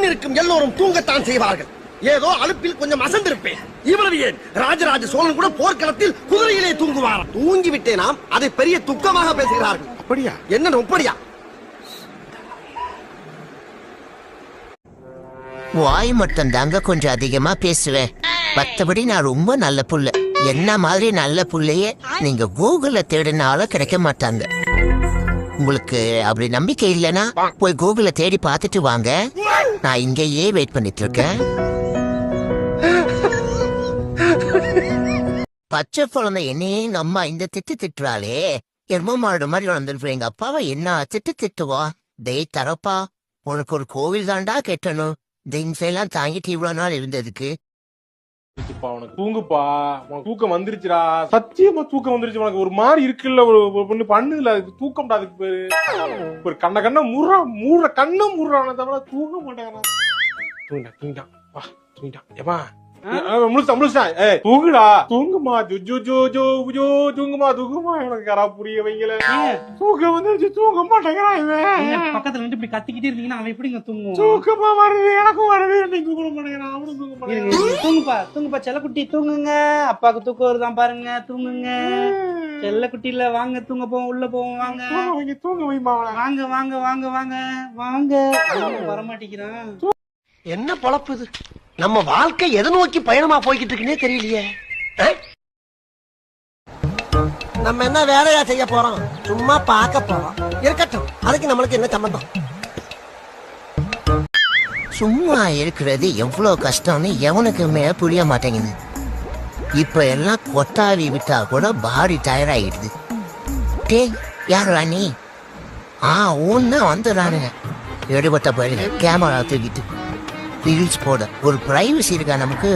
இருக்கும் எல்லோரும் தூங்கத்தான் செய்வார்கள். ஏதோ அலுப்பில் கொஞ்சம் அசந்திருப்பேன். இவ்வளவு ஏன், ராஜராஜ சோழன் கூட போர்க்களத்தில் குதிரையிலே தூங்குவார். தூங்கி விட்டேனாம், அதை பெரிய துக்கமாக பேசுகிறார்கள். அப்படியா? என்ன அப்படியா? வாய் மட்டும் தாங்க கொஞ்சம் அதிகமா பேசுவேன். மற்றபடி நான் ரொம்ப நல்ல புள்ள. என்ன மாதிரி நல்ல புள்ளையே நீங்க கூகுள்ல தேடினாலும் கிடைக்க மாட்டாங்க. உங்களுக்கு அப்படி நம்பிக்கை இல்லைன்னா போய் கூகுள்ல தேடி பார்த்துட்டு வாங்க. நான் இங்கேயே வெயிட் பண்ணிட்டு இருக்கேன். பச்சை குழந்தை என்னையே எங்க அம்மா இந்த திட்டுறாளே, எரும மாடு மாதிரி வளர்ந்துருப்பேன். எங்க அப்பாவை என்ன திட்டுவா? டேய் தரப்பா, உனக்கு ஒரு கோவில் தாண்டா கெட்டணும். திங்ஸெல்லாம் தாங்கிட்டு இவ்வளவு நாள் இருந்ததுக்கு. உனக்கு தூங்குப்பா, உனக்கு தூக்கம் வந்துருச்சுடா. சத்தியமா தூக்கம் வந்துருச்சு. உனக்கு ஒரு மாதிரி இருக்குல்ல, ஒரு பொண்ணு பண்ணுதுல, அதுக்கு தூக்கம்டா. அதுக்கு பேரு ஒரு கண்ண மூடுற கண்ண மூடுறான தவிர தூங்க மாட்டேங்கிறான். தூங்கிட்டான் வா, தூங்கிட்டான். ஏமா தூங்குடா, தூங்குமா, தூங்குமா. எனக்கு கரா புரிய வைங்கல. தூக்கம் வந்துருச்சு, தூங்க மாட்டேங்கிறான். இவன் பக்கத்துல இருந்து இப்படி கத்திக்கிட்டே இருக்கீங்கன்னா அவன் எப்படிங்க தூங்குவோம்? தூக்கமா வருது, எனக்கும் வருது. நீ தூங்க மாட்டேங்கிறான், அவனும் தூங்க மாட்டேங்கிறான். தூங்குப்பா செல்லக்குட்டி, தூங்குங்க. அப்பாவுக்கு தூக்கம் வருதான் பாருங்க, தூங்குங்க. செல்லக்குட்டி இல்ல, வாங்க தூங்க போவோம், உள்ள போவோம், வாங்க. தூங்க வைமா, வாங்க வாங்க வாங்க வாங்க வாங்க. வரமாட்டேங்கிறான். என்ன பொழப்பு இது? நம்ம வாழ்க்கை எதை நோக்கி பயணமா போய்கிட்டு இருக்குன்னே தெரியலையே. நம்ம என்ன வேலையா செய்ய போறோம்? சும்மா பார்க்க போறோம். இருக்கட்டும், அதுக்கு நம்மளுக்கு என்ன சம்பந்தம்? சும்மா இருக்கிறது எவ்வளவு கஷ்டம்னு எவனுக்குமே புரிய மாட்டேங்குது. இப்ப எல்லாம் கொட்டாவி விட்டா கூட பாடி டயர் ஆகிடுது. டே யாரா நீ? ஒன்னு வந்துடுறானுங்க. எடுபட்ட போயிருங்க கேமரா தூக்கிட்டு ரீல்ஸ் போட. ஒரு பிரைவசி இருக்கா நமக்கு?